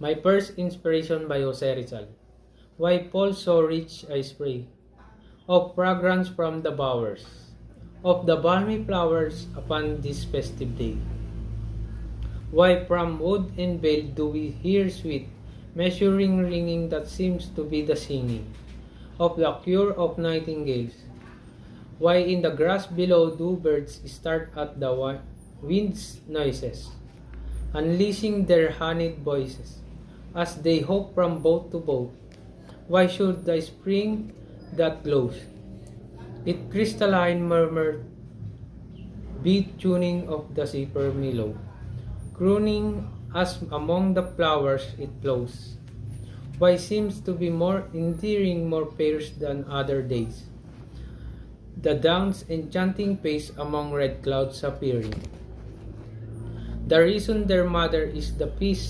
My first inspiration by Jose Rizal. Why fall so rich I spray, of fragrance from the bowers, of the balmy flowers upon this festive day. Why from wood and vale do we hear sweet, measuring ringing that seems to be the singing of the cure of nightingales? Why in the grass below do birds start at the wind's noises, unleashing their honeyed voices, as they hop from boat to boat? Why should the spring that glows, it crystalline murmur beat tuning of the zephyr mellow, crooning as among the flowers it flows? Why seems to be more endearing, more fierce than other days, the dawn's enchanting face among red clouds appearing? The reason their mother is the peace